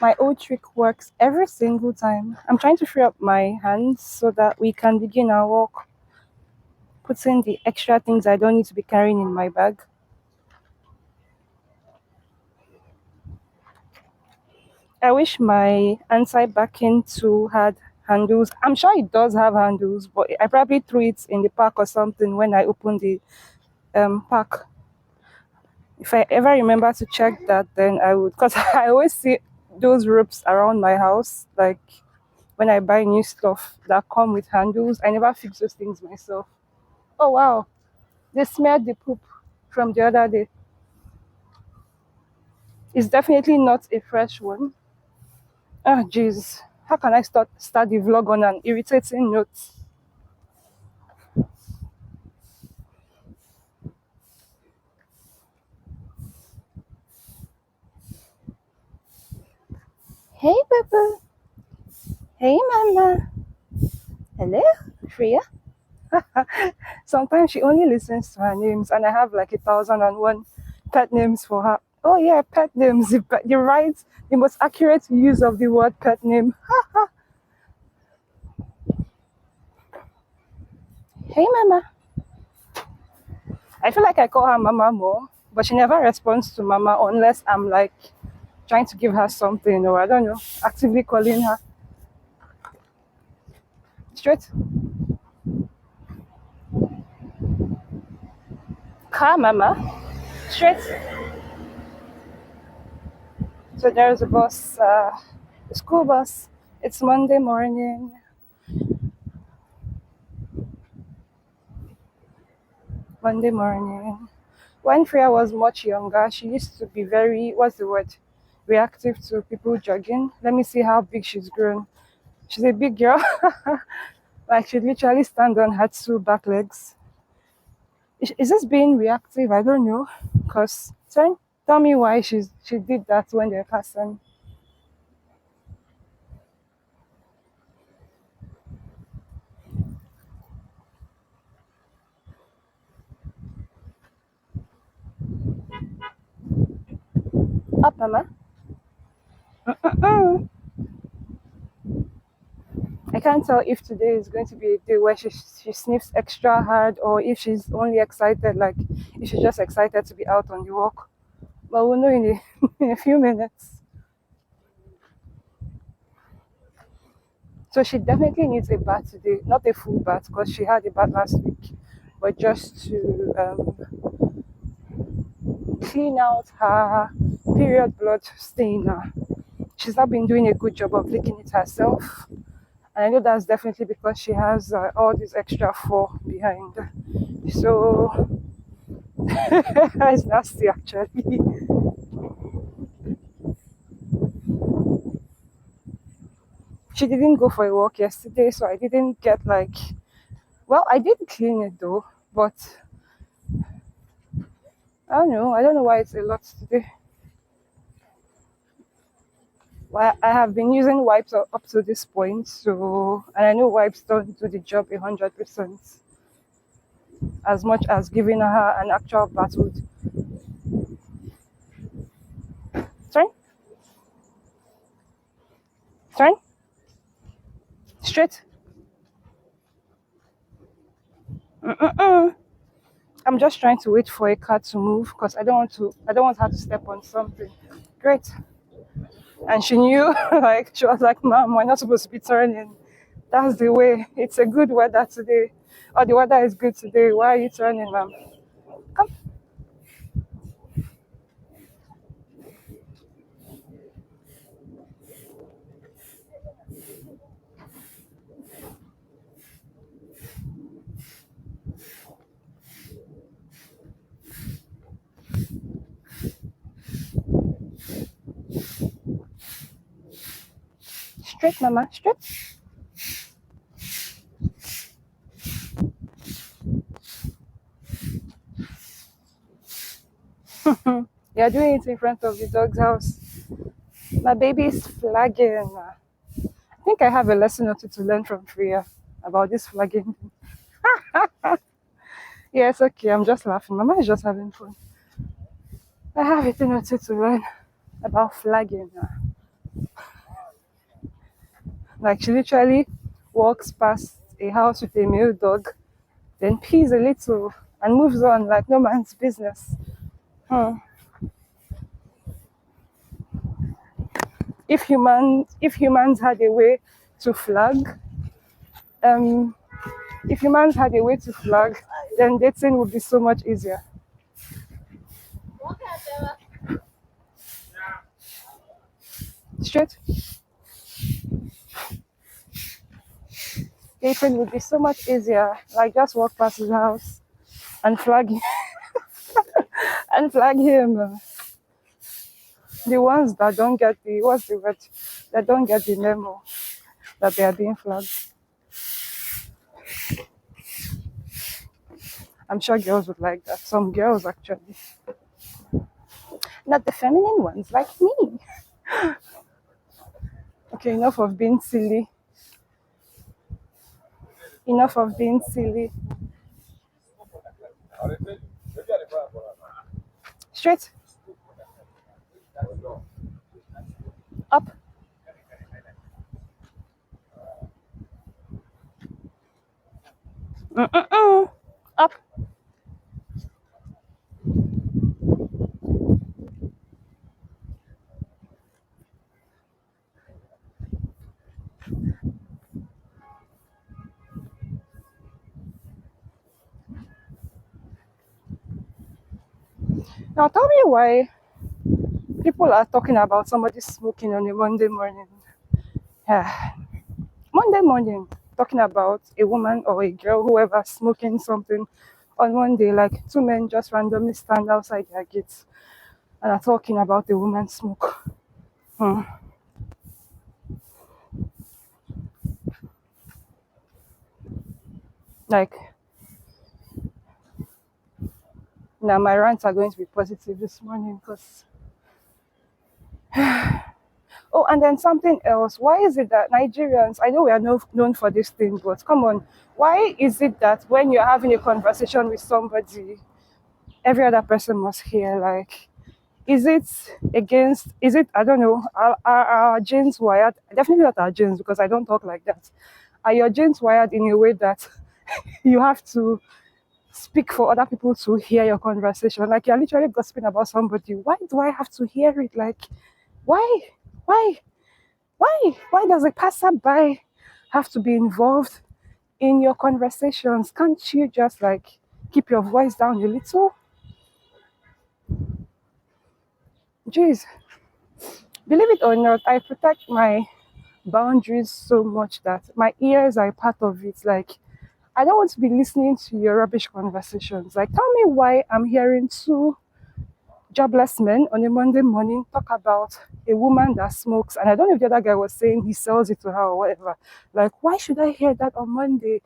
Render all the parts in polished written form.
My old trick works every single time. I'm trying to free up my hands so that we can begin our walk, putting the extra things I don't need to be carrying in my bag. I wish my anti-backing tool had handles. I'm sure it does have handles, but I probably threw it in the park or something when I opened the park. If I ever remember to check that, then I would, because I always see those ropes around my house, like when I buy new stuff that come with handles. I never fix those things myself. Oh wow, they smeared the poop from the other day. It's definitely not a fresh one. Ah, jeez. How can I start the vlog on an irritating note? Hey, Pepper. Hey, Mama. Hello, Freya. Sometimes she only listens to her names, and I have like 1,001 pet names for her. Oh yeah, pet names. The right, the most accurate use of the word pet name. Hey, Mama. I feel like I call her Mama more, but she never responds to Mama unless I'm like trying to give her something, or I don't know, actively calling her. Straight. Car Mama. Straight. So there's a bus, a school bus. It's Monday morning. Monday morning. When Freya was much younger, she used to be very, what's the word? Reactive to people jogging. Let me see how big she's grown. She's a big girl. Like she'd literally stand on her two back legs. Is this being reactive? I don't know. Cause tell me why she did that when they're passing. Up, Mama. Mm. I can't tell if today is going to be a day where she sniffs extra hard, or if she's only excited, like if she's just excited to be out on the walk. But we'll know in a few minutes. So she definitely needs a bath today. Not a full bath because she had a bath last week, but just to clean out her period blood stain. She's not been doing a good job of licking it herself. And I know that's definitely because she has all this extra fur behind. So it's nasty actually. She didn't go for a walk yesterday, so I didn't get like, well, I did clean it though, but I don't know. I don't know why it's a lot today. Well, I have been using wipes up to this point, so and I know wipes don't do the job 100% as much as giving her an actual bath would. Sorry, sorry, straight. Mm-mm-mm. I'm just trying to wait for a car to move because I don't want to. I don't want her to step on something. Great. And she knew, like she was like, "Mom, we're not supposed to be turning. That's the way. It's a good weather today. Oh, the weather is good today. Why are you turning, Mom? Come straight, Mama. Straight." You're doing it in front of the dog's house. My baby is flagging. I think I have a lesson or two to learn from Freya about this flagging. Yeah, it's okay. I'm just laughing. Mama is just having fun. I have a thing or two to learn about flagging. Like she literally walks past a house with a male dog, then pees a little and moves on like no man's business. Hmm. If humans had a way to flag, um, if humans had a way to flag, then dating would be so much easier. Straight dating would be so much easier. Like just walk past his house and flag him, and flag him. The ones that don't get the what's the word? That don't get the memo that they are being flagged. I'm sure girls would like that. Some girls actually, not the feminine ones like me. Okay, enough of being silly. Enough of being silly. Straight up. Mm-mm-mm. Up. Now tell me why people are talking about somebody smoking on a Monday morning. Yeah. Monday morning, talking about a woman or a girl, whoever, smoking something on Monday, like two men just randomly stand outside their gates and are talking about the woman smoke. Hmm. Like, now my rants are going to be positive this morning because. Oh, and then something else. Why is it that Nigerians, I know we are known for this thing, but come on, why is it that when you're having a conversation with somebody, every other person must hear? Like, is it is it, I don't know, are our genes wired? Definitely not our genes because I don't talk like that. Are your genes wired in a way that you have to speak for other people to hear your conversation? Like you're literally gossiping about somebody. Why do I have to hear it? Like, why? Why? Why does a passerby have to be involved in your conversations? Can't you just like keep your voice down a little? Jeez, believe it or not, I protect my boundaries so much that my ears are a part of it. Like, I don't want to be listening to your rubbish conversations. Like, tell me why I'm hearing two jobless men on a Monday morning talk about a woman that smokes. And I don't know if the other guy was saying he sells it to her or whatever. Like, why should I hear that on Monday?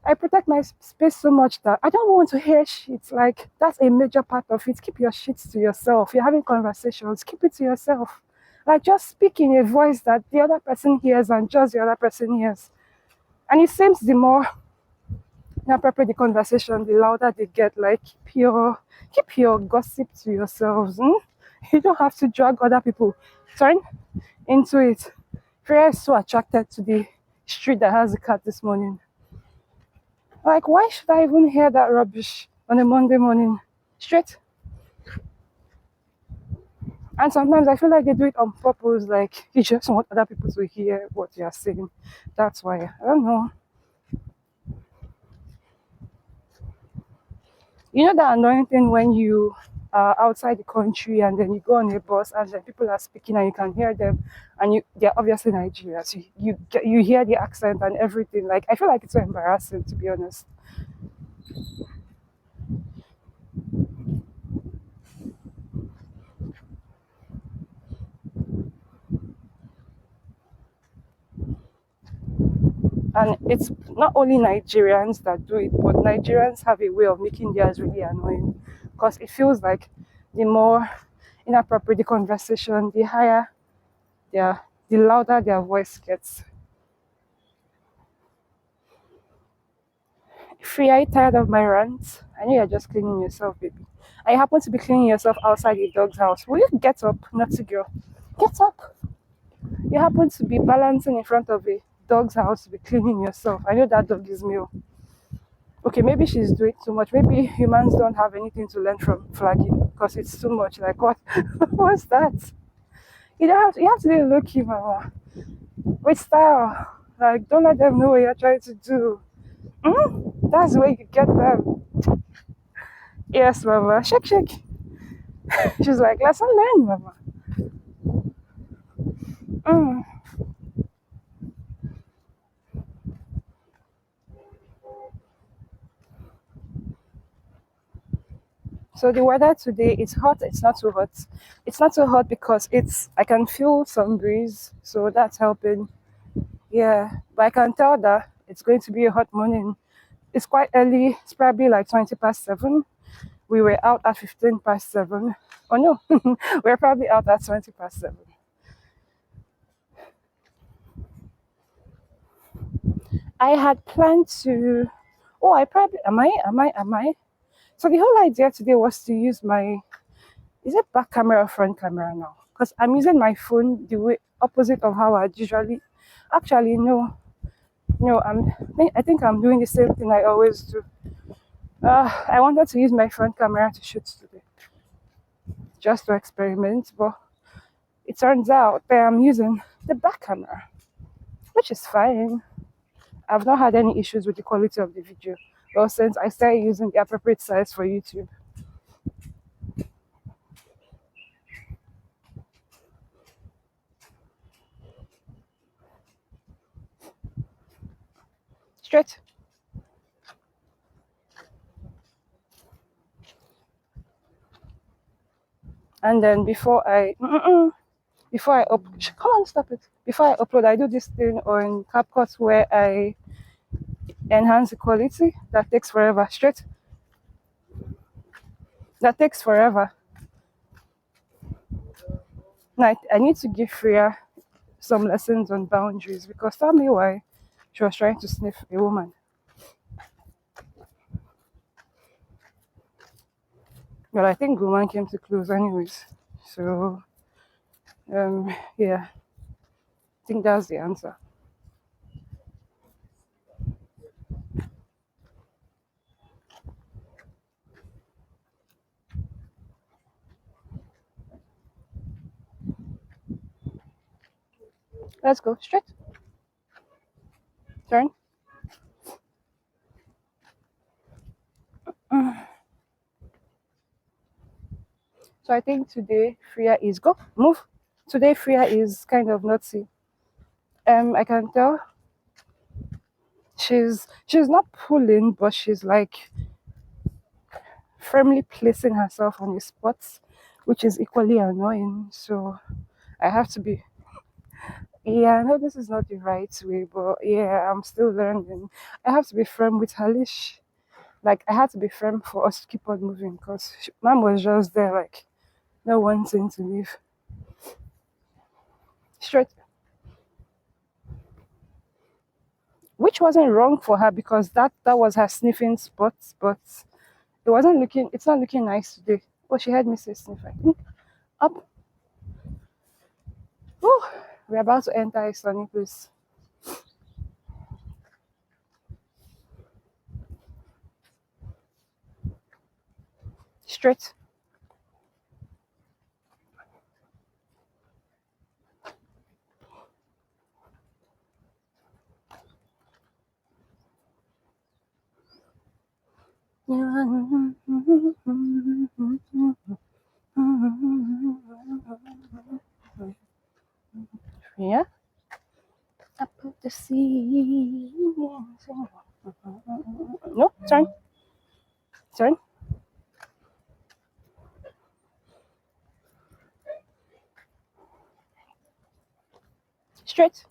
I protect my space so much that I don't want to hear shit. Like, that's a major part of it. Keep your shit to yourself. You're having conversations, keep it to yourself. Like, just speak in a voice that the other person hears and just the other person hears. And it seems the more inappropriate the conversation, the louder they get. Like, keep your gossip to yourselves. You don't have to drag other people sorry, into it. Freya is so attracted to the street that has the cat this morning. Like, why should I even hear that rubbish on a Monday morning? Straight. And sometimes I feel like they do it on purpose, like you just want other people to hear what you're saying. That's why. I don't know. You know that annoying thing when you are outside the country and then you go on a bus and then people are speaking and you can hear them and they're obviously Nigerians. You hear the accent and everything. Like, I feel like it's so embarrassing, to be honest. And it's not only Nigerians that do it, but Nigerians have a way of making theirs really annoying because it feels like the more inappropriate the conversation, the higher the louder their voice gets. Free, are you tired of my rants? I know you're just cleaning yourself, baby. I happen to be cleaning yourself outside your dog's house. Will you get up, naughty girl? Get up. you happen to be balancing in front of a dog's house to be cleaning yourself. I know that dog is male. Okay, maybe she's doing too much. Maybe humans don't have anything to learn from flagging because it's too much. Like what? What's that? You have to be lucky, mama. With style. Like don't let them know what you're trying to do. That's the way you get them. Yes, mama. Shake, shake. She's like, lesson learned, mama. Mm. So the weather today is hot. It's not too hot. It's not too hot because I can feel some breeze, so that's helping. Yeah, but I can tell that it's going to be a hot morning. It's quite early. It's probably like 20 past 7. We were out at 15 past 7. Oh no, we're probably out at 20 past 7. I had planned to. Oh, I probably am I? So the whole idea today was to use my. Is it back camera or front camera now? Because I'm using my phone the way opposite of how I usually. Actually, no, no. I think I'm doing the same thing I always do. I wanted to use my front camera to shoot today, just to experiment, but it turns out that I'm using the back camera, which is fine. I've not had any issues with the quality of the video. Well, since I started using the appropriate size for YouTube. Straight. And then come on, stop it. Before I upload, I do this thing on CapCut where I enhance the quality. That takes forever. Straight. That takes forever. Now, I need to give Freya some lessons on boundaries because tell me why she was trying to sniff a woman. Well, I think woman came to close anyways. So, yeah, I think that's the answer. Let's go straight. Turn. So I think today Freya is go move. Today Freya is kind of naughty. I can tell she's not pulling, but she's like firmly placing herself on the spot, which is equally annoying. So I have to be. Yeah, I know this is not the right way, but yeah, I'm still learning. I have to be firm with her leash. Like I had to be firm for us to keep on moving because mom was just there, like no wanting to leave. Straight, which wasn't wrong for her because that was her sniffing spot, but it's not looking nice today. Oh, she heard me say sniff, I think. Up. Oh, we're about to enter a sunny place. Straight. Yeah. I put the sea. No, turn. Turn. Straight.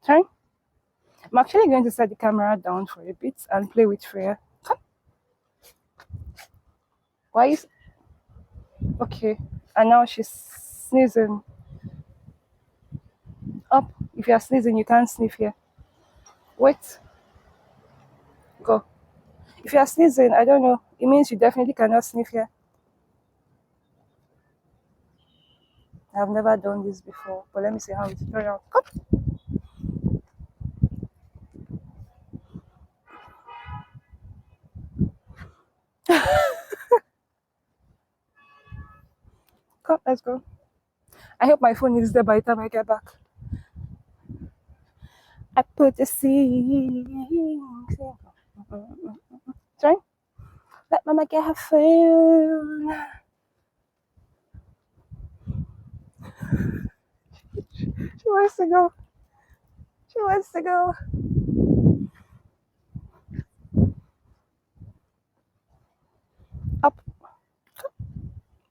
Turn. I'm actually going to set the camera down for a bit and play with Freya. Why is okay? And now she's sneezing. Up. If you're sneezing, you can't sniff here. Wait. Go. If you're sneezing, I don't know. It means you definitely cannot sniff here. I've never done this before, but let me see how it turns out. Come. Come. Let's go. I hope my phone is there by the time I get back. I put the seed. Sorry? Let mama get her phone. She wants to go. She wants to go. Up.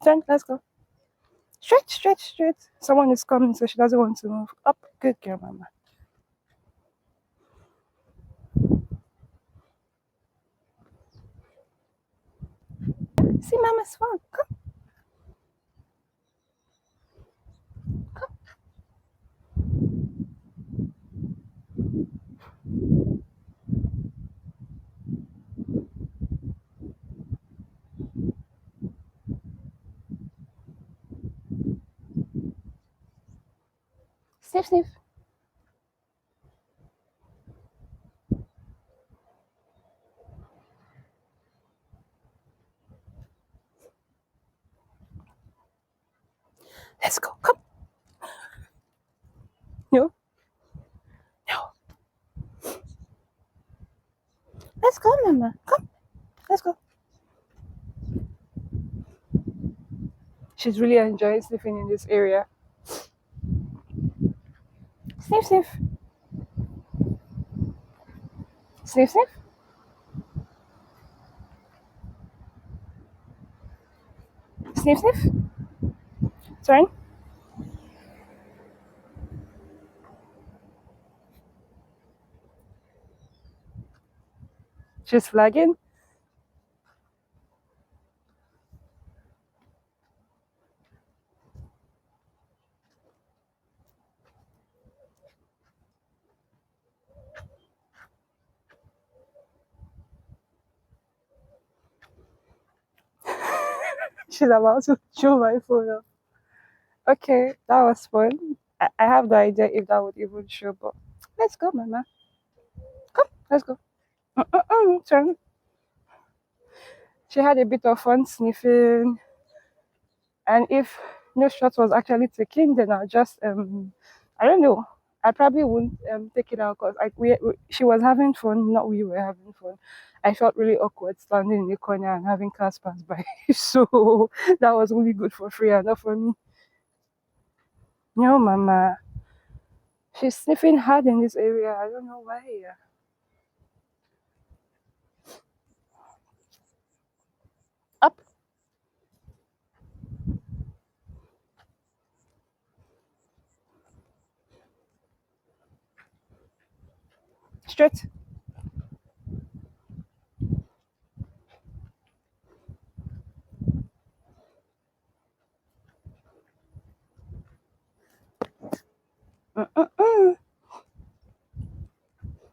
Turn. Let's go. Stretch, stretch, stretch. Someone is coming, so she doesn't want to move. Up. Good girl, mama. See mama's phone. Come. Sniff, sniff. Let's go. Come. No. No. Let's go, mama. Come. Let's go. She's really enjoying sniffing in this area. Sniff, sniff. Sniff, sniff. Sniff, sniff. Turn. She's flagging. She's about to chew my phone up. Okay, that was fun. I have no idea if that would even show, but let's go, mama. Come, let's go. Turn. She had a bit of fun sniffing, and if no shot was actually taken, then I'll just I don't know. I probably wouldn't take it out because she was having fun, not we were having fun. I felt really awkward standing in the corner and having cars pass by, so that was really good for free and not for me. No, mama, she's sniffing hard in this area. I don't know why. Up, straight. Mm-mm-mm.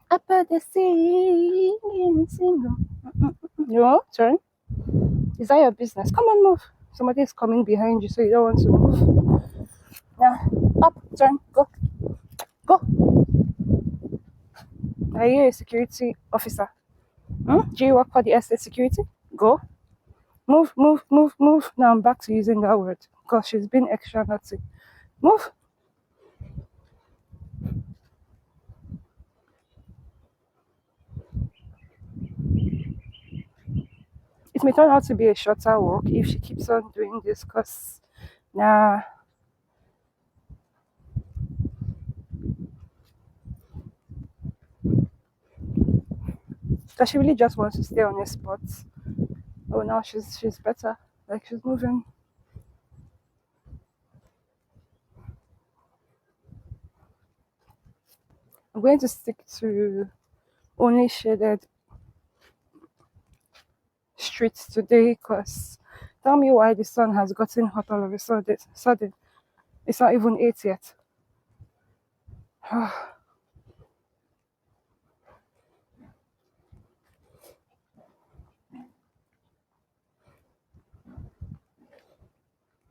Up at the singing single. No, turn. Is that your business? Come on, move. Somebody is coming behind you, so you don't want to move. Now, up, turn, go, go. Are you a security officer? Do you work for the estate security? Go. Move, move, move, move. Now I'm back to using that word because she's been extra naughty. Move. It may turn out to be a shorter walk if she keeps on doing this because, nah, because she really just wants to stay on a spot. Oh, now she's better. Like she's moving. I'm going to stick to only shaded streets today because Tell me why the sun has gotten hot all of a sudden. It's not even 8 yet.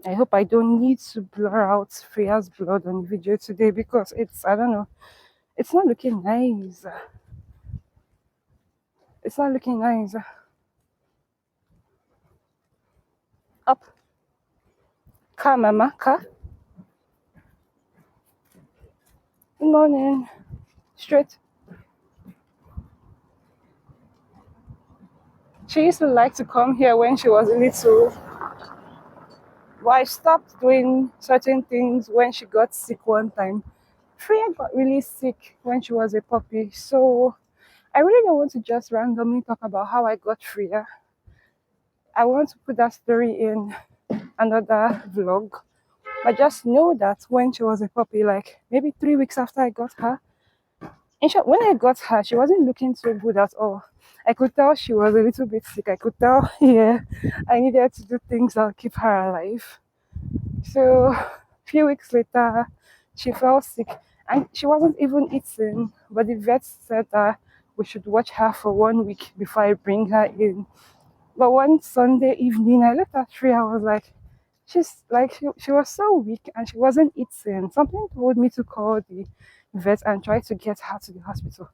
I hope I don't need to blur out Freya's blood on video today because I don't know, it's not looking nice. It's not looking nice. Up. Ka, mama, ka. Good morning. Straight. She used to like to come here when she was little. But I stopped doing certain things when she got sick one time. Freya got really sick when she was a puppy. So I really don't want to just randomly talk about how I got Freya. I want to put that story in another vlog. I just know that when she was a puppy, like maybe 3 weeks after I got her, in short, when I got her, she wasn't looking so good at all. I could tell she was a little bit sick. I could tell, yeah, I needed to do things that'll keep her alive. So a few weeks later, she fell sick and she wasn't even eating. But the vet said that we should watch her for 1 week before I bring her in. But one Sunday evening, I looked at Tree. I was like, she was so weak and she wasn't eating. Something told me to call the vet and try to get her to the hospital.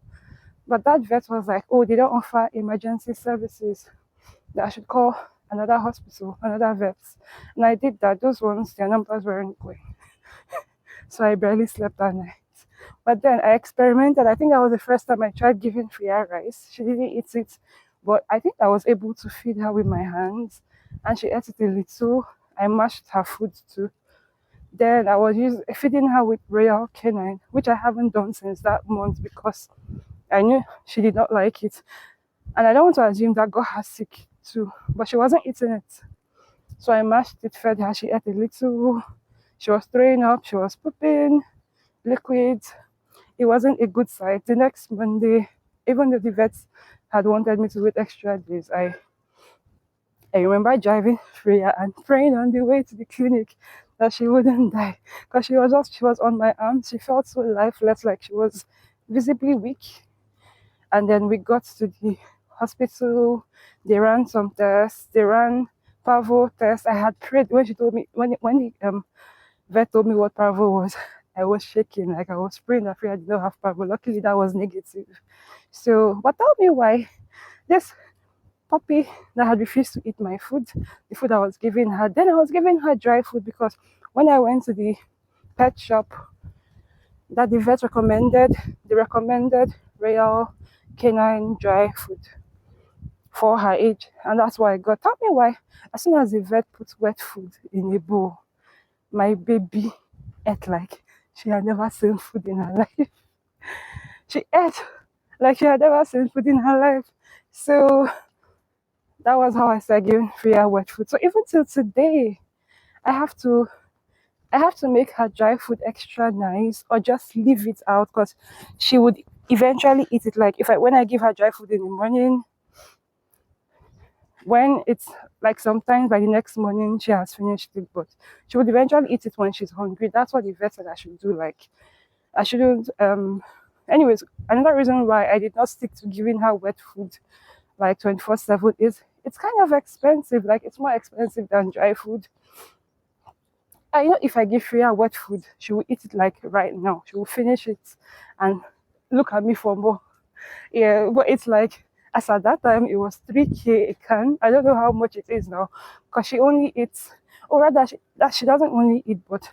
But that vet was like, oh, they don't offer emergency services. That I should call another hospital, another vet. And I did that. Those ones, their numbers weren't going. So I barely slept that night. But then I experimented. I think that was the first time I tried giving Freya rice. She didn't eat it, but I think I was able to feed her with my hands, and she ate it a little. I mashed her food too. Then I was feeding her with Royal Canine, which I haven't done since that month because I knew she did not like it. And I don't want to assume that got her sick too, but she wasn't eating it. So I mashed it, fed her, she ate a little. She was throwing up, she was pooping, liquid. It wasn't a good sight. The next Monday, even though the vets had wanted me to wait extra days, I remember driving Freya and praying on the way to the clinic that she wouldn't die because she was on my arm. She felt so lifeless, like she was visibly weak. And then we got to the hospital. They ran some tests. They ran parvo tests. I had prayed when she told me when the vet told me what parvo was. I was shaking, like I was praying that I did not have parvo. Luckily, that was negative. So, but tell me why this puppy that had refused to eat my food, the food I was giving her, then I was giving her dry food because when I went to the pet shop that the vet recommended, they recommended Royal Canine dry food for her age, and that's why I got. Tell me why. As soon as the vet puts wet food in a bowl, my baby ate like she had never seen food in her life. She ate like she had never seen food in her life. So that was how I started giving Freya wet food. So even till today, I have to I have to make her dry food extra nice or just leave it out because she would eventually eat it. Like if I when I give her dry food in the morning, when it's like sometimes by the next morning she has finished it, but she would eventually eat it when she's hungry. That's what the vet said I should do. Like I shouldn't anyways, another reason why I did not stick to giving her wet food like 24/7 is it's kind of expensive. Like it's more expensive than dry food. I know if I give Freya wet food, she will eat it like right now. She will finish it and look at me for more. Yeah, but it's like as at that time it was 3K a can. I don't know how much it is now because she only eats, or rather that she doesn't only eat, but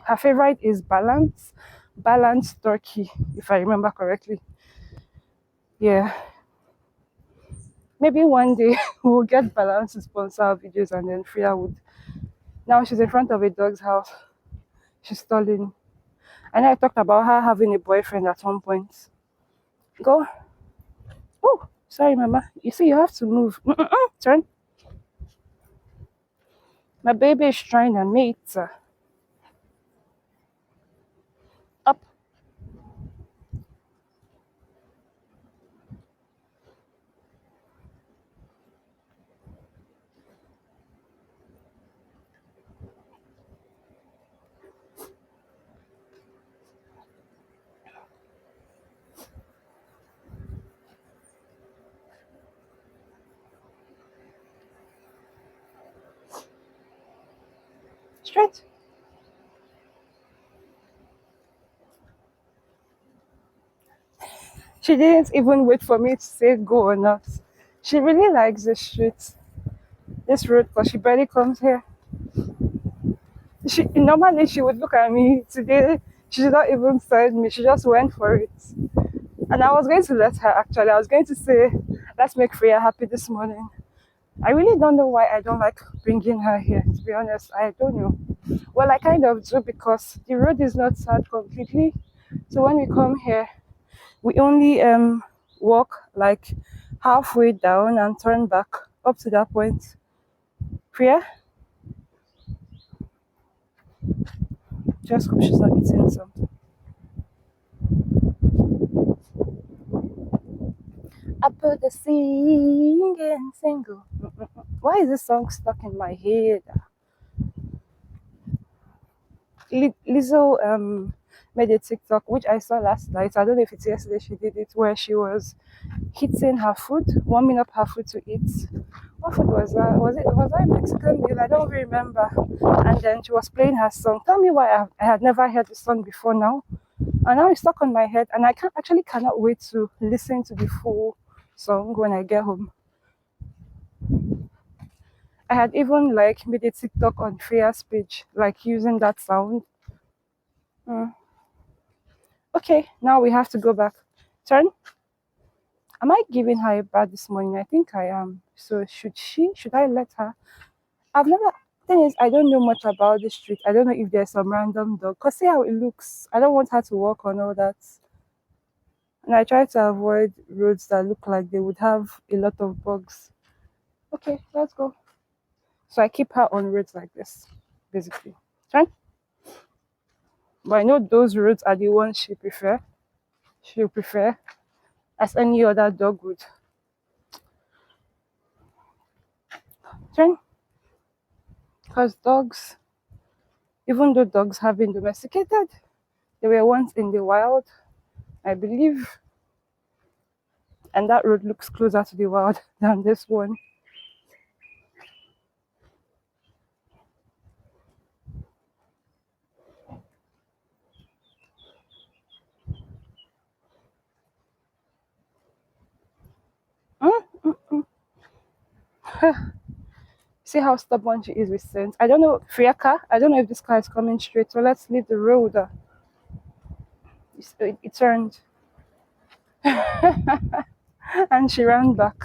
her favorite is balanced turkey, if I remember correctly. Yeah, maybe one day we'll get balance to sponsor our videos, and then Freya would. Now she's in front of a dog's house. She's stalling. I know I talked about her having a boyfriend at one point. Go. Oh, sorry, Mama. You see, you have to move. Turn. My baby is trying to mate. Up. Straight. She didn't even wait for me to say go or not. She really likes this street, this road, because she barely comes here. She normally she would look at me. Today she did not even send me. She just went for it. And I was going to let her actually. I was going to say, let's make Freya happy this morning. I really don't know why I don't like bringing her here. To be honest, I don't know. Well, I kind of do because the road is not sad completely. So when we come here, we only walk like halfway down and turn back up to that point. Priya, just hope she's not eating something. I put the singing single. Why is this song stuck in my head? Lizzo made a TikTok which I saw last night. I don't know if it's yesterday she did it, where she was heating her food, warming up her food to eat. What food was that? Was that a Mexican meal? I don't really remember. And then she was playing her song. Tell me why I had never heard the song before now. And now it's stuck on my head, and I cannot wait to listen to the full song when I get home. I had even like made a TikTok on Freya's page, like using that sound. Mm. Okay, now we have to go back. Turn. Am I giving her a bath this morning? I think I am. So should I let her? I've never. Thing is, I don't know much about the street. I don't know if there's some random dog. Cause see how it looks. I don't want her to walk on all that. And I try to avoid roads that look like they would have a lot of bugs. Okay, let's go. So I keep her on roads like this, basically. Right? But I know those roads are the ones she'll prefer as any other dog would. Right? Because dogs, even though dogs have been domesticated, they were once in the wild, I believe. And that road looks closer to the wild than this one. Mm? See how stubborn she is with sense. I don't know, Friaka, I don't know if this car is coming straight, so let's leave the road. It turned and she ran back.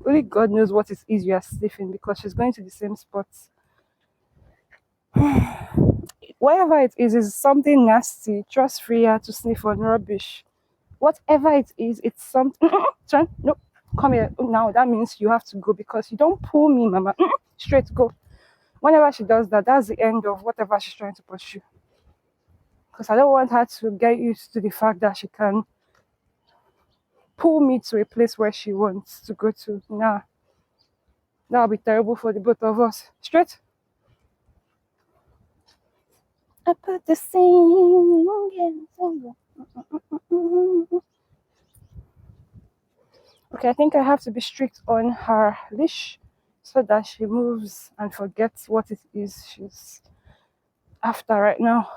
Only God knows what is easier sniffing because she's going to the same spots. Whatever it is something nasty. Trust Freya to sniff on rubbish. Whatever it is, it's something. Turn. No, come here. Now that means you have to go because you don't pull me, Mama. Straight go. Whenever she does that, that's the end of whatever she's trying to pursue. Because I don't want her to get used to the fact that she can pull me to a place where she wants to go to. Nah, that'll be terrible for the both of us. Straight. I put the singing single. Okay, I think I have to be strict on her leash so that she moves and forgets what it is she's after right now.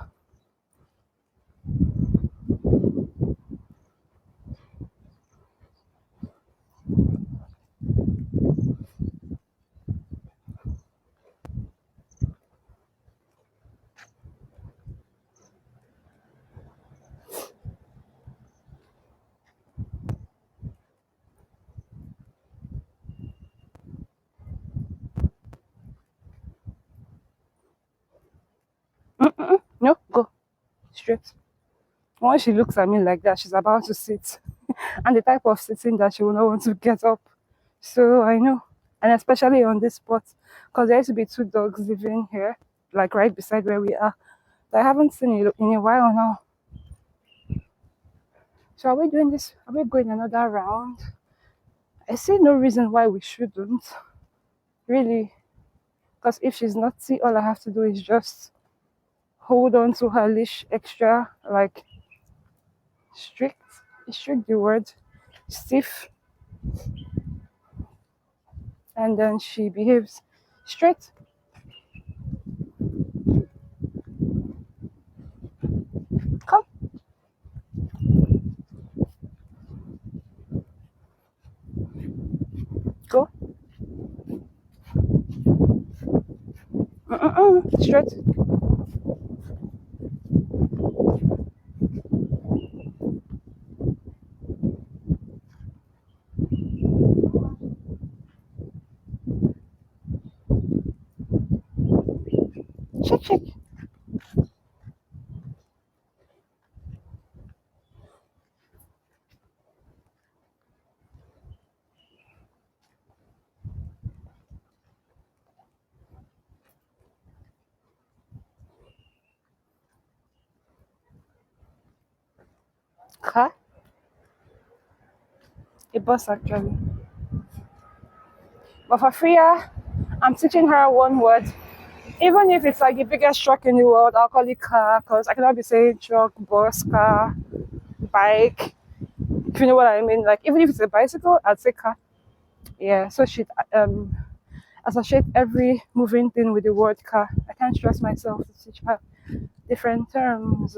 No, go straight. Once she looks at me like that, she's about to sit. And the type of sitting that she will not want to get up. So I know. And especially on this spot, because there used to be two dogs living here, like right beside where we are. That I haven't seen it in a while now. So are we doing this? Are we going another round? I see no reason why we shouldn't. Really. Because if she's naughty, all I have to do is just hold on to her leash extra, like strict. Is strict the word? Stiff. And then she behaves straight. Straight. Check, check. Car? A bus actually. But for Freya, I'm teaching her one word. Even if it's like the biggest truck in the world, I'll call it car because I cannot be saying truck, bus, car, bike. If you know what I mean. Like even if it's a bicycle, I'd say car. Yeah. So she um associate every moving thing with the word car. I can't stress myself to teach her different terms.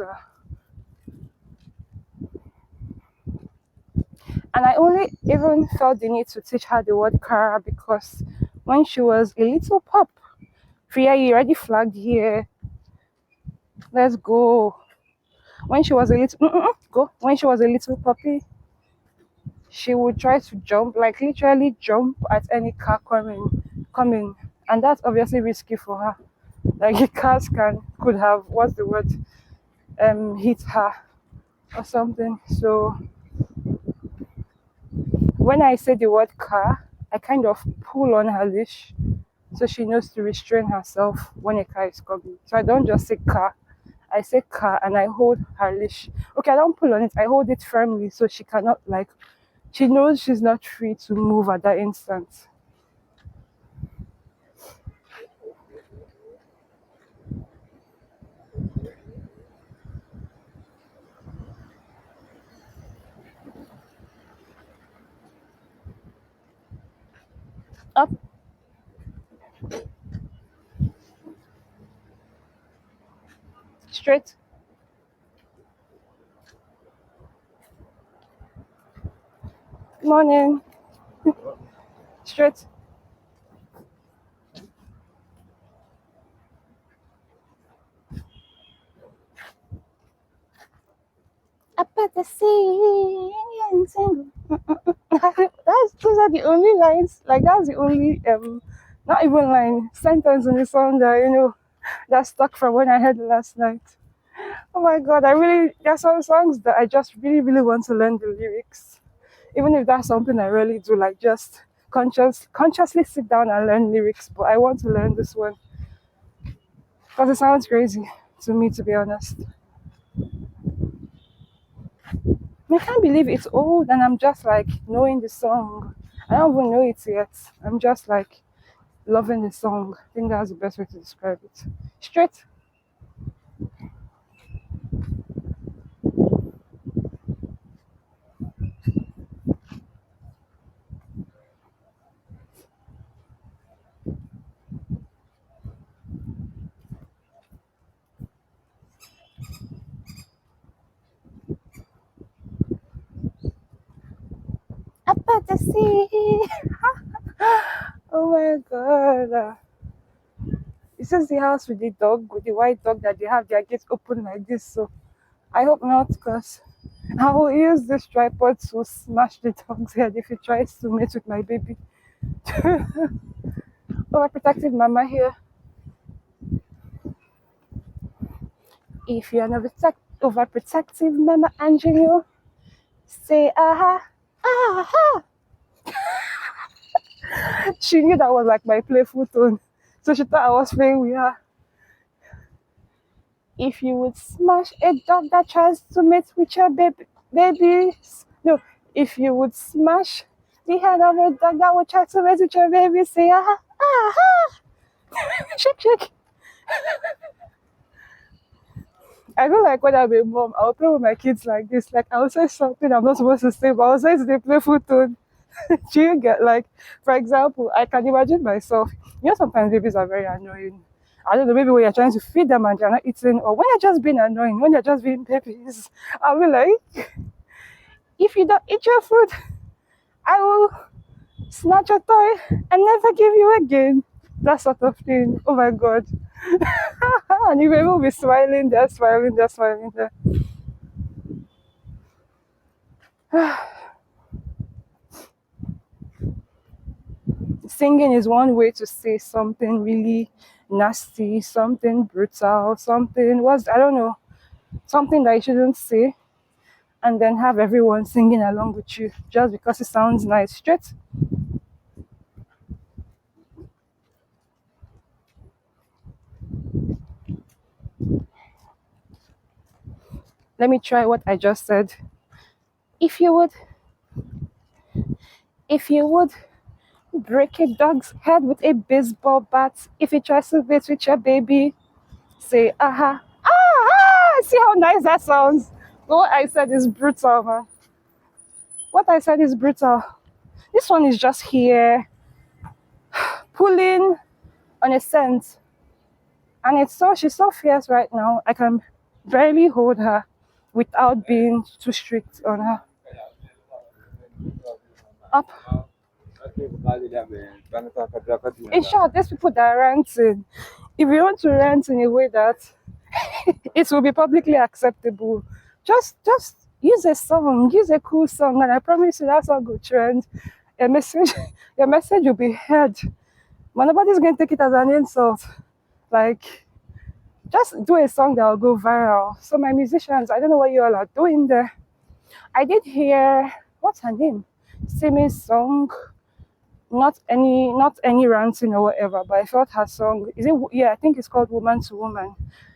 And I only even felt the need to teach her the word car because when she was a little pup, Priya, you already flagged here. Let's go. When she was a little, go. When she was a little puppy, she would try to jump, like literally jump at any car coming, and that's obviously risky for her. Like the cars could have what's the word, hit her or something. So when I say the word car, I kind of pull on her leash so she knows to restrain herself when a car is coming. So I don't just say car, I say car and I hold her leash. Okay, I don't pull on it, I hold it firmly so she cannot, like, she knows she's not free to move at that instant. Up, straight, morning, straight. Up at the sea, and single. Those are the only lines. Like that's the only not even line sentence in the song that that stuck from when I heard it last night. Oh my god, I really there's some songs that I just really want to learn the lyrics. Even if that's something I really do, like just consciously sit down and learn lyrics. But I want to learn this one because it sounds crazy to me, to be honest. I can't believe it's old and I'm just like knowing the song. I don't even know it yet. I'm just like loving the song. I think that's the best way to describe it. Straight. Up at the sea. Oh my god. This is the house with the dog, with the white dog that they have their gates open like this. So I hope not, because I will use this tripod to smash the dog's head if he tries to mate with my baby. Overprotective mama here. If you're an overprotective mama Angelio, say aha, aha. She knew that was like my playful tone. So she thought I was playing with her. If you would smash a dog that tries to mate with your babies. No, if you would smash the head of a dog that would try to mate with your baby, say aha, aha. Shake, shake. I feel like when I'm a mom, I'll play with my kids like this. Like I'll say something I'm not supposed to say, but I'll say it in a playful tone. Do you get, like, for example, I can imagine myself. Sometimes babies are very annoying. I don't know, maybe when you're trying to feed them and they're not eating, or when you're just being annoying, when you're just being babies. I'll be like, if you don't eat your food, I will snatch your toy and never give you again. That sort of thing. Oh my god. And you will be smiling there, smiling there, smiling there. Singing is one way to say something really nasty, something brutal, something was I don't know, something that you shouldn't say, and then have everyone singing along with you just because it sounds nice. Straight. Let me try what I just said. If you would, if you would break a dog's head with a baseball bat, if it tries to beat with your baby, say aha. Ah, ah, see how nice that sounds. But what I said is brutal, man. What I said is brutal. This one is just here pulling on a scent. And she's so fierce right now. I can barely hold her without being too strict on her. Up. In short, there's people that are ranting. If you want to rant in a way that it will be publicly acceptable, just use a song, use a cool song, and I promise you that song will trend. Your message, your message will be heard. But nobody's going to take it as an insult. Like, just do a song that will go viral. So my musicians, I don't know what you all are doing there. I did hear what's her name? Simi's song. Not any ranting or whatever, but I felt her song is it yeah, I think it's called Woman to Woman.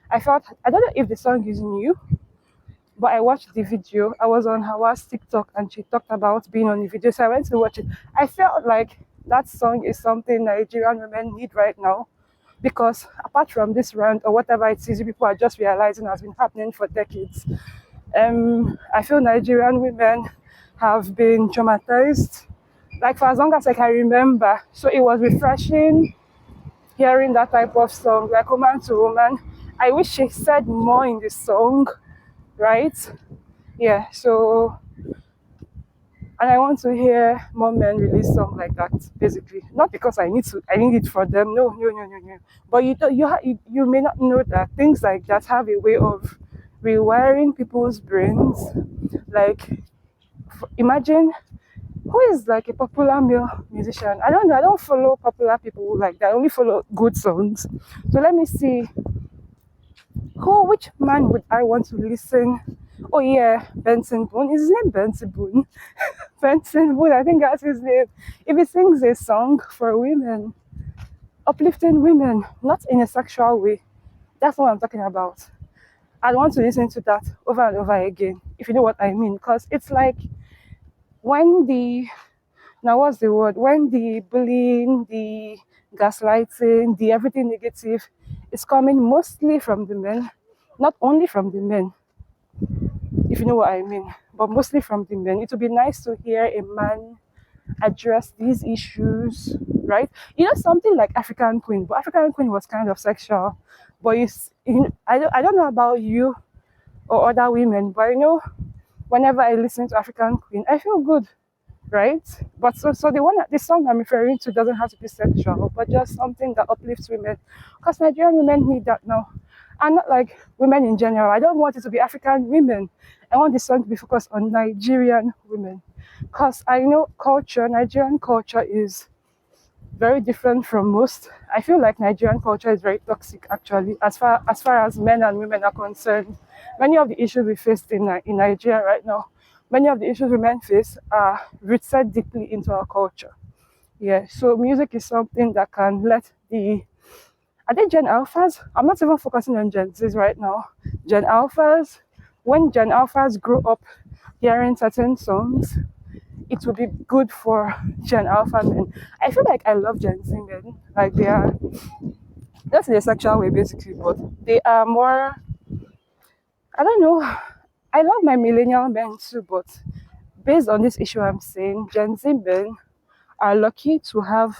I don't know if the song is new, but I watched the video. I was on Hawa's TikTok and she talked about being on the video. So I went to watch it. I felt like that song is something Nigerian women need right now because apart from this rant or whatever it is, people are just realizing has been happening for decades. I feel Nigerian women have been traumatized, like for as long as I can remember. So it was refreshing hearing that type of song, like woman to woman. I wish she said more in the song, right? Yeah, so and I want to hear more men release songs like that, basically. Not because I need it for them. No, no, no, no, no. But you may not know that things like that have a way of rewiring people's brains. Like, imagine who is like a popular male musician. I don't know. I don't follow popular people like that. I only follow good songs. So let me see. Which man would I want to listen? Oh yeah, Benson Boone. Is his name Benson Boone? Benson Boone, I think that's his name. If he sings a song for women, uplifting women, not in a sexual way, that's what I'm talking about. I want to listen to that over and over again, if you know what I mean. Because it's like when now what's the word? When the bullying, the gaslighting, the everything negative is coming mostly from the men, not only from the men, if you know what I mean, but mostly from the men. It would be nice to hear a man address these issues, right? You know, something like African Queen, but African Queen was kind of sexual. But I don't know about you or other women, but I know whenever I listen to African Queen, I feel good, right? But so the song I'm referring to doesn't have to be sexual, but just something that uplifts women, because Nigerian women need that now, and not like women in general. I don't want it to be African women. I want the song to be focused on Nigerian women, because I know Nigerian culture is very different from most. I feel like Nigerian culture is very toxic, actually, as far as men and women are concerned. Many of the issues we face in Nigeria right now, many of the issues women face are rooted deeply into our culture. Yeah, so music is something that can let the are they Gen Alphas? I'm not even focusing on Gen Zs right now. Gen Alphas, when Gen Alphas grow up hearing certain songs, it will be good for Gen Alpha men. I feel like I love Gen Z men. Like they are, that's in a sexual way basically, but they are more, I don't know. I love my millennial men too, but based on this issue I'm saying, Gen Z men are lucky to have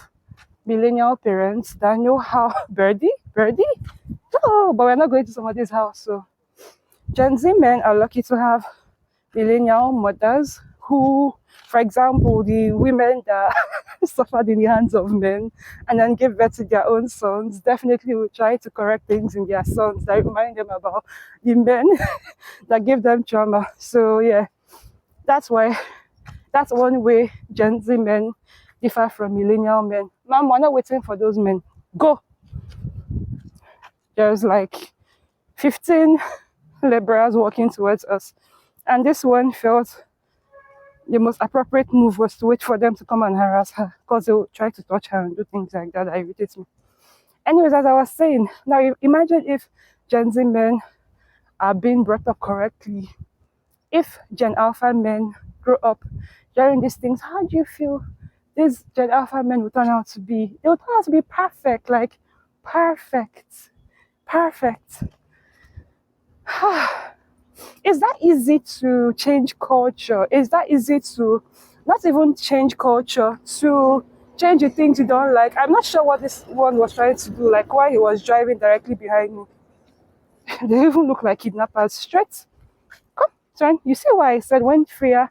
millennial parents that know how, Birdie? Oh, but we're not going to somebody's house. So Gen Z men are lucky to have millennial mothers who, for example, the women that suffered in the hands of men and then gave birth to their own sons, definitely will try to correct things in their sons that remind them about the men that gave them trauma. So yeah, that's why that's one way Gen Z men differ from millennial men. Mom, we're not waiting for those men. Go. There's like 15 laborers walking towards us. And this one felt the most appropriate move was to wait for them to come and harass her because they will try to touch her and do things like that that irritates me. Anyways, as I was saying, now imagine if Gen Z men are being brought up correctly. If Gen Alpha men grow up during these things, how do you feel these Gen Alpha men will turn out to be? They will turn out to be perfect, like perfect, perfect. Is that easy to change culture? Is that easy to not even change culture, to change the things you don't like? I'm not sure what this one was trying to do, like why he was driving directly behind me. They even look like kidnappers. Straight. Come, turn. You see why I said when Freya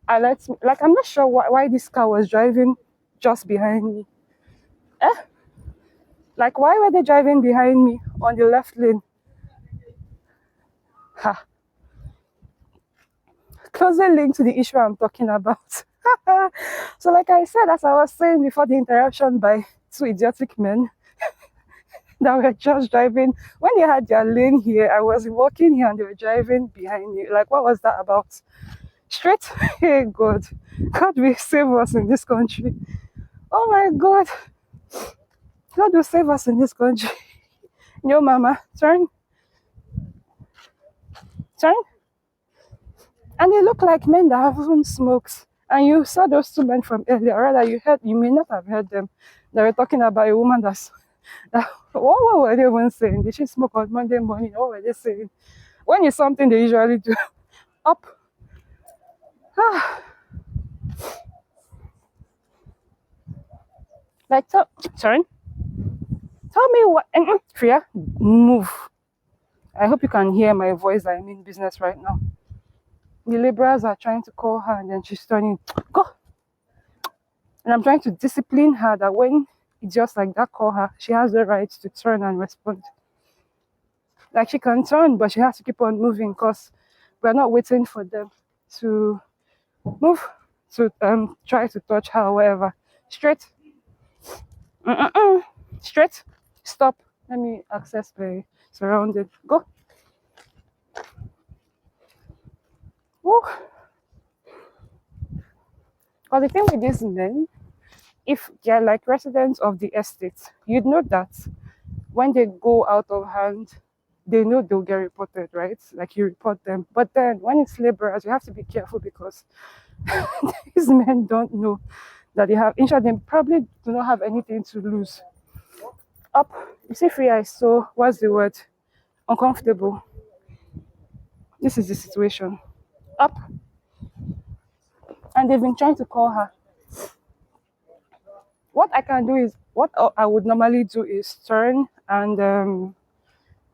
alerts me? Like, I'm not sure why this car was driving just behind me. Eh? Like, why were they driving behind me on the left lane? Ha. Closely linked to the issue I'm talking about. So, like I said, as I was saying before the interruption by two idiotic men that were just driving, when they had their lane here, I was walking here and they were driving behind me. Like, what was that about? Straight, hey, God. God will save us in this country. Oh my God. God will save us in this country. Yo, mama, turn, turn. And they look like men that haven't smoked. And you saw those two men from earlier, or rather you may not have heard them. They were talking about a woman what were they even saying? Did she smoke on Monday morning? What were they saying? When it's something they usually do. Up. Like, turn. Tell me what, Freya, move. I hope you can hear my voice. I'm in business right now. The laborers are trying to call her and then she's turning, go. And I'm trying to discipline her that when it's just like that call her, she has the right to turn and respond. Like she can turn, but she has to keep on moving because we're not waiting for them to move to try to touch her or whatever. Straight. Straight. Stop. Let me access the surrounding. Go. Woo. Because the thing with these men, if they're like residents of the estate, you'd know that when they go out of hand, they know they'll get reported, right? Like you report them. But then when it's laborers, you have to be careful because these men don't know that they have, in short, they probably do not have anything to lose. Up. You see, Free Eyes, so what's the word? Uncomfortable. This is the situation. Up. And they've been trying to call her. What I can do is, what I would normally do is turn and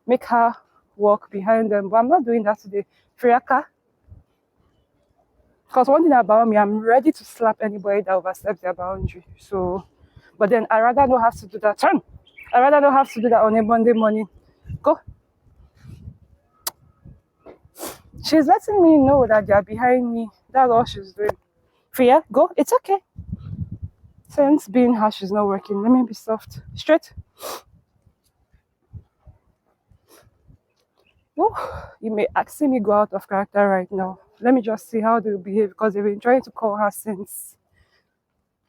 make her walk behind them. But I'm not doing that today. Friaka. Because one thing about me, I'm ready to slap anybody that oversteps their boundary. So, but then I rather not have to do that. Turn. I rather not have to do that on a Monday morning. Go. She's letting me know that they're behind me. That's all she's doing. Freya, go. It's okay. Since being harsh is not working, let me be soft. Straight. Oh, you may see me go out of character right now. Let me just see how they'll behave because they've been trying to call her since.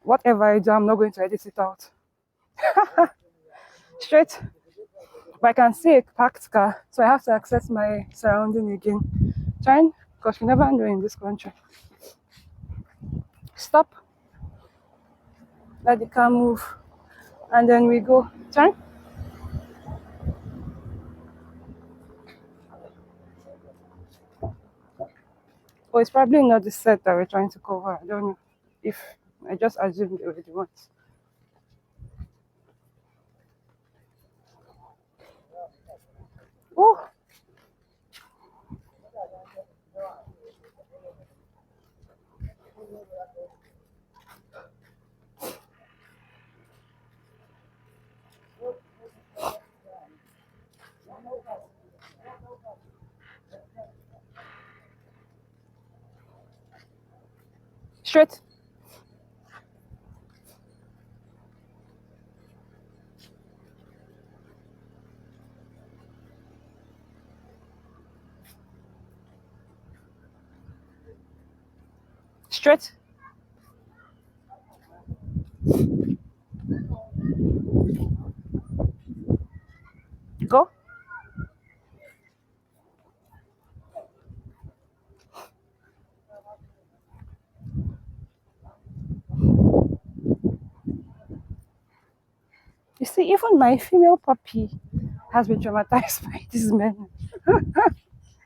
Whatever I do, I'm not going to edit it out. Straight. But I can see a parked car, so I have to access my surrounding again. Turn, because you never know in this country. Stop. Let the car move. And then we go. Turn. Oh, it's probably not the set that we're trying to cover. I don't know if I just assumed they were the ones. Oh, Straight. Straight. Go. You see, even my female puppy has been traumatized by these men.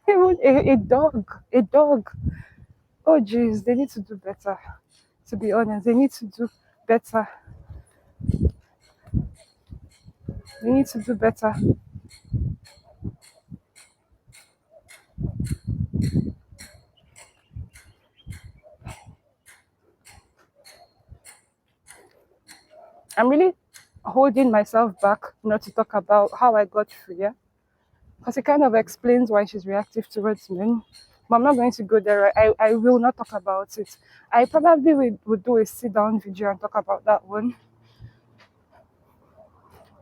Even a dog. A dog. Oh, jeez, they need to do better. To be honest, they need to do better. They need to do better. I'm really holding myself back not to talk about how I got Freya because it kind of explains why she's reactive towards men. But I'm not going to go there. I will not talk about it. I probably would do a sit down video and talk about that one.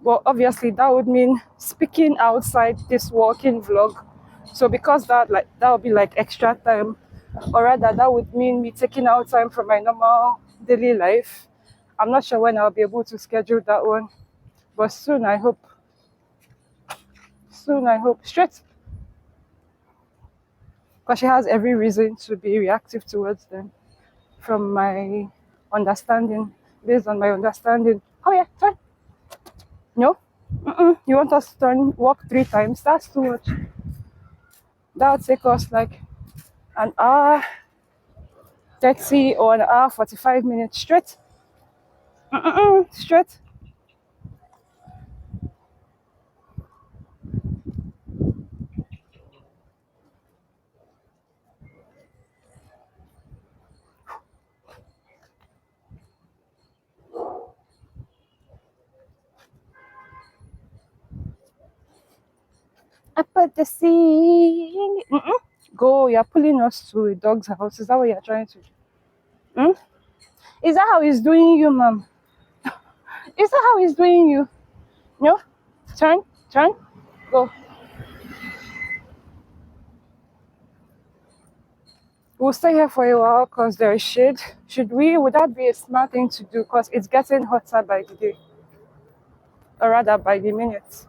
But obviously, that would mean speaking outside this walking vlog. So because that would be like extra time, or rather that would mean me taking out time from my normal daily life. I'm not sure when I'll be able to schedule that one, but soon I hope. Soon I hope. Straight, because she has every reason to be reactive towards them, from my understanding, based on my understanding. Oh yeah, turn. No, you want us to turn walk 3 times? That's too much. That would take us like an hour 30 or an hour 45 minutes straight. Straight. I put the sing. Go, you're pulling us to a dog's house. Is that what you're trying to do? Hmm? Is that how he's doing you, ma'am? Is that how he's doing you? No? Turn, turn, go. We'll stay here for a while because there is shade. Should we? Would that be a smart thing to do? Because it's getting hotter by the day, or rather by the minute.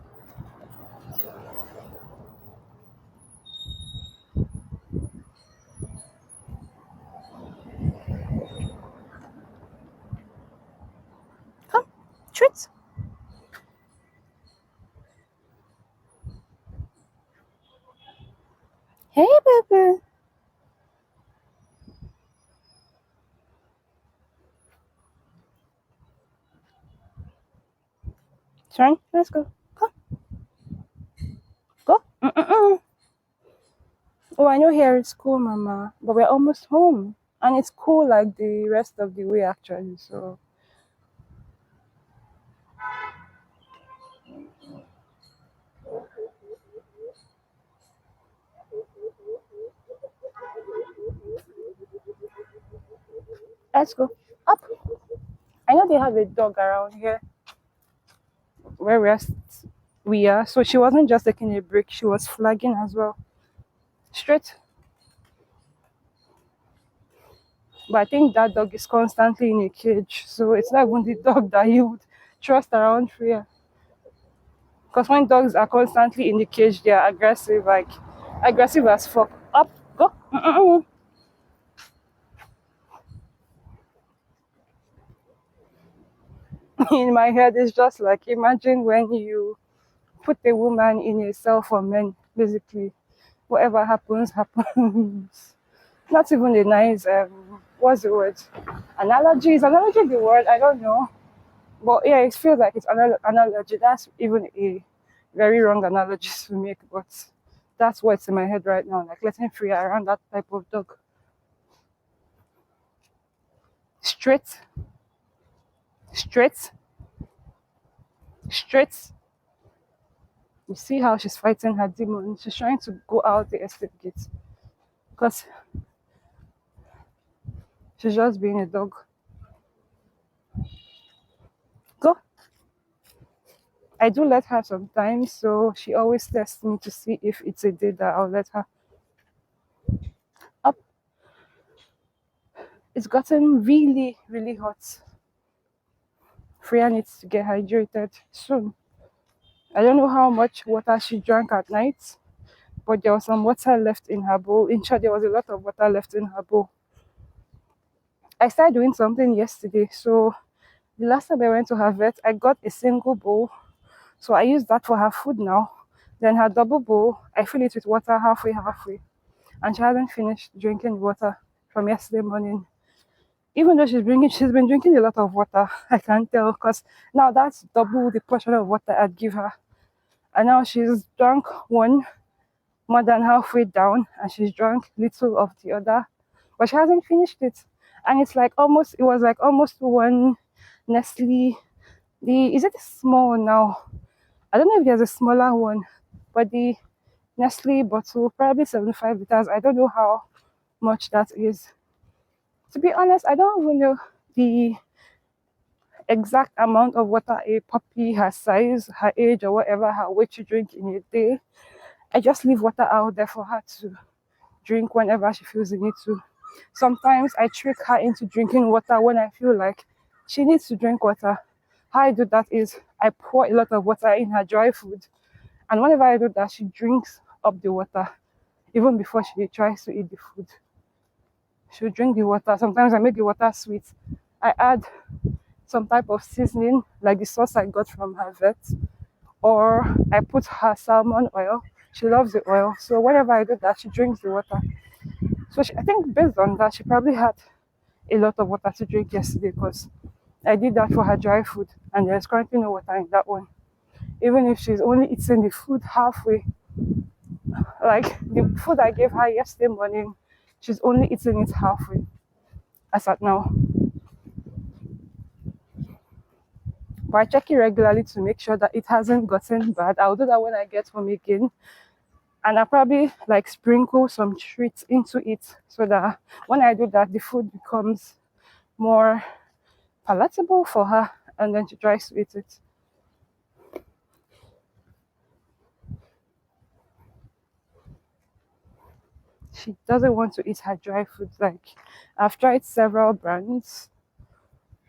Come, treat. Hey, baby. Turn. Let's go. Come, go. Oh, I know here it's cool, Mama, but we're almost home, and it's cool like the rest of the way actually. So let's go up. I know they have a dog around here where we are. So she wasn't just taking a break; she was flagging as well. Straight. But I think that dog is constantly in a cage, so it's not even the dog that you would trust around here. Because when dogs are constantly in the cage, they are aggressive, like aggressive as fuck. Up, go. In my head, it's just like imagine when you put a woman in a cell for men, basically. Whatever happens, happens. Not even a nice, what's the word? Analogy? Is analogy the word? I don't know. But yeah, it feels like it's analogy. That's even a very wrong analogy to make, but that's what's in my head right now. Like letting free around that type of dog. Straight, straight, straight. You see how she's fighting her demon. She's trying to go out the escape gate because She's just being a dog. Go. I do let her sometimes, so she always tests me to see if it's a day that I'll let her up. It's gotten really, really hot. Freya needs to get hydrated soon. I don't know how much water she drank at night, but there was some water left in her bowl. In short, there was a lot of water left in her bowl. I started doing something yesterday. So the last time I went to her vet, I got a single bowl. So I use that for her food now. Then her double bowl, I fill it with water halfway, halfway. And she hasn't finished drinking water from yesterday morning. Even though she's been drinking a lot of water, I can tell because now that's double the portion of water I'd give her. And now she's drunk one more than halfway down, and she's drunk little of the other, but she hasn't finished it. And it was like almost one Nestle. Is it small now? I don't know if there's a smaller one, but the Nestle bottle, probably 75 liters. I don't know how much that is. To be honest, I don't even know the exact amount of water a puppy, her size, her age, or whatever, her weight to drink in a day. I just leave water out there for her to drink whenever she feels the need to. Sometimes I trick her into drinking water when I feel like she needs to drink water. How I do that is I pour a lot of water in her dry food, and whenever I do that, she drinks up the water even before she tries to eat the food. She'll drink the water. Sometimes I make the water sweet. I add some type of seasoning, like the sauce I got from her vet, or I put her salmon oil. She loves the oil, so whenever I do that, she drinks the water. So I think based on that, she probably had a lot of water to drink yesterday because I did that for her dry food, and there's currently no water in that one. Even if she's only eating the food halfway, like the food I gave her yesterday morning, she's only eating it halfway as at now. But I check it regularly to make sure that it hasn't gotten bad. I'll do that when I get home again. And I'll probably like sprinkle some treats into it so that when I do that, the food becomes more palatable for her, and then she tries to eat it. She doesn't want to eat her dry food. Like, I've tried several brands.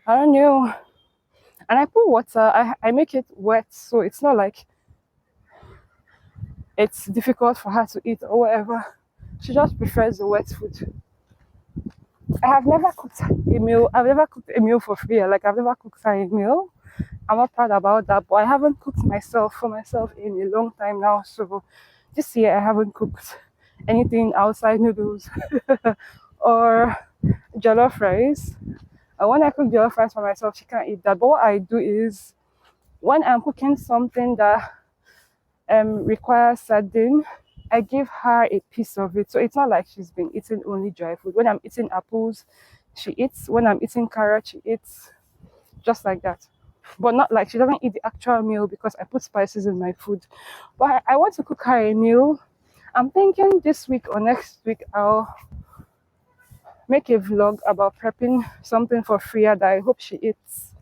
I don't know. And I put water, I make it wet, so it's not like it's difficult for her to eat or whatever. She just prefers the wet food. I've never cooked a meal for free. Like, I've never cooked her a meal. I'm not proud about that, but I haven't cooked for myself in a long time now. So this year I haven't cooked anything outside noodles or jollof rice. And when I cook jollof rice for myself, she can't eat that. But what I do is when I'm cooking something that requires sardine, I give her a piece of it. So it's not like she's been eating only dry food. When I'm eating apples, she eats. When I'm eating carrot, she eats. Just like that. But not like she doesn't eat the actual meal because I put spices in my food. But I want to cook her a meal. I'm thinking this week or next week I'll make a vlog about prepping something for Freya that I hope she eats.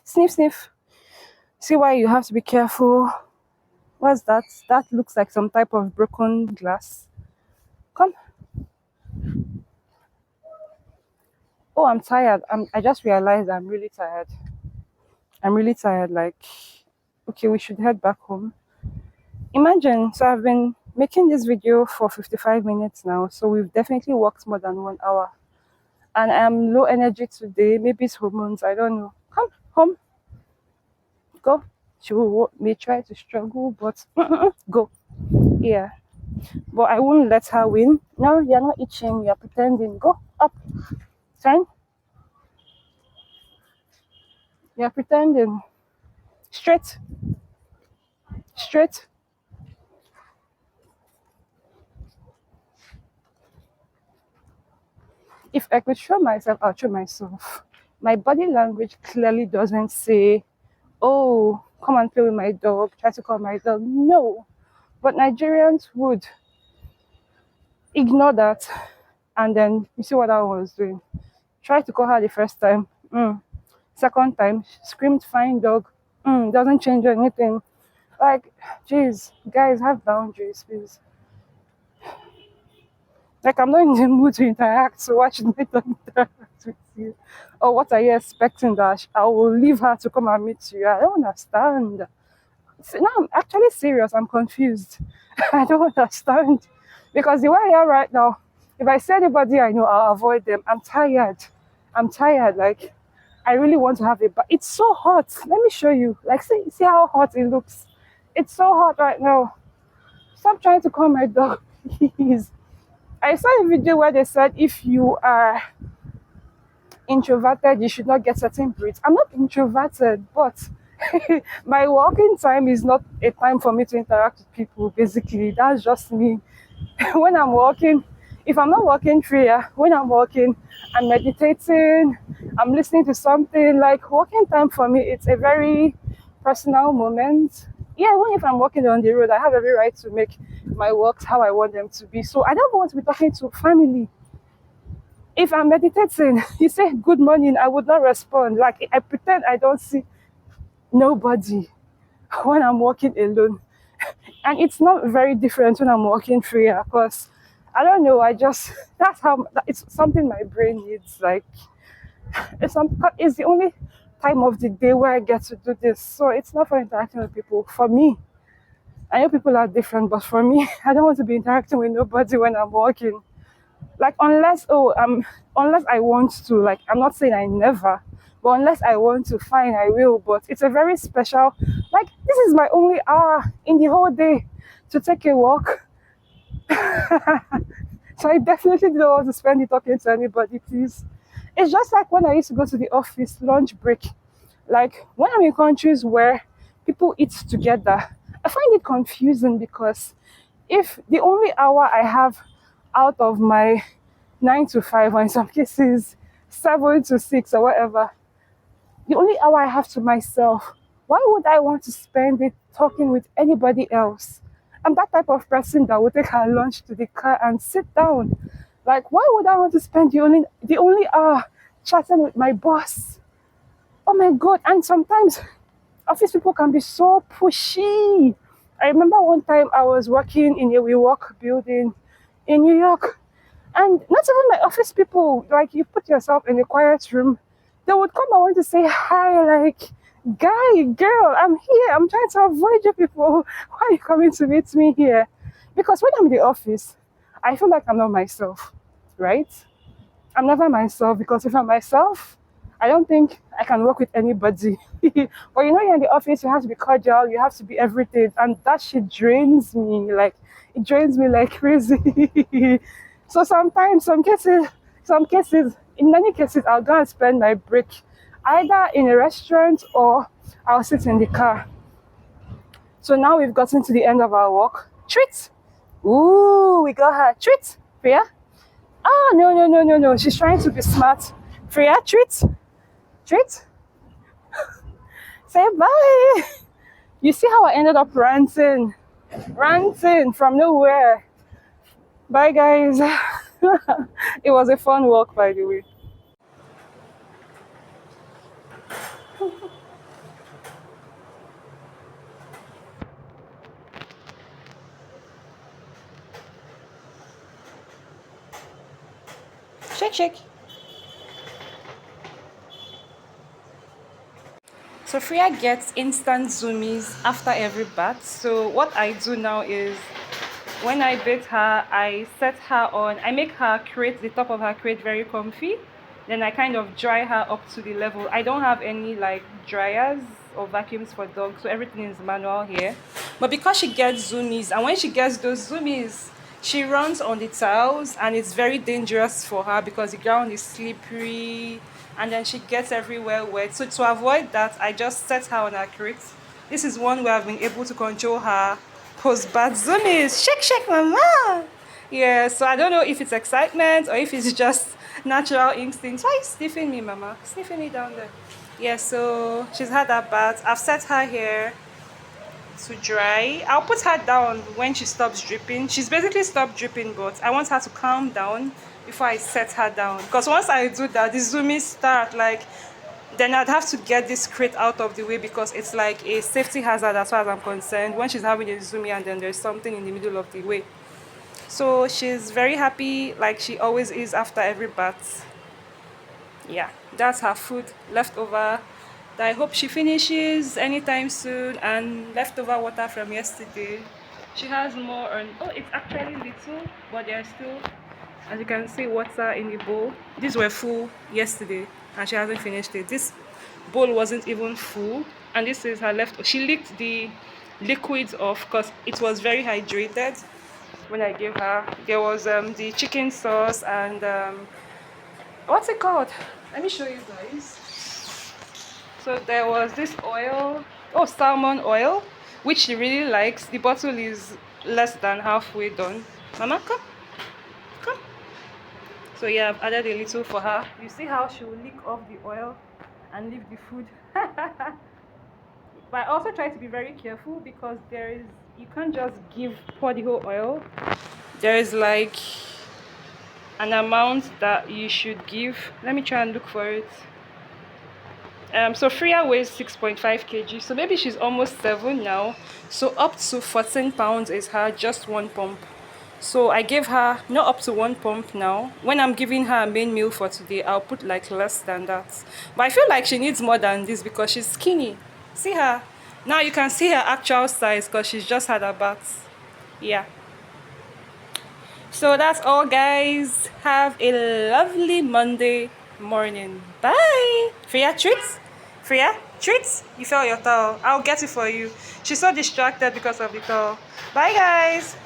Sniff, sniff. See why you have to be careful. What's that? That looks like some type of broken glass. Come. Oh, I'm tired. I just realized I'm really tired. I'm really tired. Like, okay, we should head back home. Imagine, so I've been making this video for 55 minutes now, so we've definitely worked more than 1 hour. And I'm low energy today. Maybe it's hormones, I don't know. Come home. Go. May try to struggle, but go. Yeah. But I won't let her win. No, you're not itching, you're pretending. Go up. Turn. You're pretending. Straight. Straight. If I could show myself, I'll show myself. My body language clearly doesn't say, oh, come and play with my dog, try to call my dog. No. But Nigerians would ignore that And then you see what I was doing. Tried to call her the first time. Second time, she screamed, fine dog. Doesn't change anything. Like, jeez, guys, have boundaries, please. Like, I'm not in the mood to interact, so why should I not interact with you? Or what are you expecting that I will leave her to come and meet you? I don't understand. No, I'm actually serious. I'm confused. I don't understand. Because the way I am right now, if I see anybody I know, I'll avoid them. I'm tired. I'm tired. Like, I really want to have a bath. It's so hot. Let me show you. Like, see how hot it looks. It's so hot right now. Stop trying to call my dog, please. I saw a video where they said if you are introverted, you should not get certain breeds. I'm not introverted, but my walking time is not a time for me to interact with people. Basically, that's just me. When I'm walking, if I'm not walking prayer, when I'm walking, I'm meditating, I'm listening to something. Like walking time for me, it's a very personal moment. Yeah, even if I'm walking on the road, I have every right to make my walks how I want them to be. So I don't want to be talking to family. If I'm meditating, you say good morning, I would not respond. Like I pretend I don't see nobody when I'm walking alone. And it's not very different when I'm walking prayer because I don't know, I just that's how it's something my brain needs. Like it's the only time of the day where I get to do this. So it's not for interacting with people. For me, I know people are different, but for me, I don't want to be interacting with nobody when I'm walking. Like unless I want to, like I'm not saying I never, but unless I want to, fine, I will. But it's a very special, like this is my only hour in the whole day to take a walk. So I definitely don't want to spend it talking to anybody, please. It's just like when I used to go to the office lunch break. Like when I'm in countries where people eat together, I find it confusing because if the only hour I have out of my 9 to 5, or in some cases 7 to 6 or whatever, the only hour I have to myself, why would I want to spend it talking with anybody else? I'm that type of person that will take her lunch to the car and sit down. Like, why would I want to spend the only hour chatting with my boss? Oh my god! And sometimes office people can be so pushy. I remember one time I was working in a WeWork building in New York, and not even my office people, like you put yourself in a quiet room, they would come and want to say hi, like, guy, girl, I'm here. I'm trying to avoid you people. Why are you coming to meet me here? Because when I'm in the office, I feel like I'm not myself, right? I'm never myself because if I'm myself, I don't think I can work with anybody. But you know, you're in the office, you have to be cordial, you have to be everything, and that shit drains me. Like it drains me like crazy. So sometimes, in many cases, I'll go and spend my break either in a restaurant or I'll sit in the car. So now we've gotten to the end of our walk. Treat. Ooh, we got her. Treat. Priya. Ah, no, no, no, no, no. She's trying to be smart. Priya, treat. Treat. Say bye. You see how I ended up ranting? Ranting from nowhere. Bye, guys. It was a fun walk, by the way. Shake, shake. So Freya gets instant zoomies after every bath. So what I do now is when I bathe her, I set her on, I make her crate, the top of her crate very comfy. Then I kind of dry her up to the level. I don't have any like dryers or vacuums for dogs, so everything is manual here. But because she gets zoomies, and when she gets those zoomies, she runs on the tiles and it's very dangerous for her because the ground is slippery and then she gets everywhere wet. So to avoid that, I just set her on her crate. This is one where I've been able to control her post-bath zoomies. Shake, shake, mama. Yeah, so I don't know if it's excitement or if it's just natural instincts. Why are you sniffing me, mama? Sniffing me down there. Yeah, so she's had that bath. I've set her here to dry. I'll put her down when she stops dripping. She's basically stopped dripping, but I want her to calm down before I set her down. Because once I do that, the zoomies start like, then I'd have to get this crate out of the way because it's like a safety hazard as far as I'm concerned. When she's having a zoomie and then there's something in the middle of the way. So she's very happy, like she always is after every bath. Yeah, that's her food leftover. That I hope she finishes anytime soon, and leftover water from yesterday. She has more on. Oh, it's actually little, but there's still, as you can see, water in the bowl. These were full yesterday, and she hasn't finished it. This bowl wasn't even full, and this is her left. She licked the liquids off because it was very hydrated when I gave her. There was the chicken sauce and what's it called? Let me show you guys. So there was this oil, oh, salmon oil, which she really likes. The bottle is less than halfway done. Mama, come, come. So yeah, I've added a little for her. You see how she will lick off the oil and leave the food. But I also try to be very careful because there is, you can't just pour the whole oil. There is like an amount that you should give. Let me try and look for it. So Freya weighs 6.5 kg, so maybe she's almost 7 now. So up to 14 pounds is her just one pump. So I gave her not up to one pump now. When I'm giving her a main meal for today, I'll put like less than that. But I feel like she needs more than this because she's skinny. See her? Now you can see her actual size because she's just had a bath. Yeah. So that's all, guys. Have a lovely Monday morning. Bye. Freya, treats? Freya, treats? You fell your towel. I'll get it for you. She's so distracted because of the towel. Bye, guys.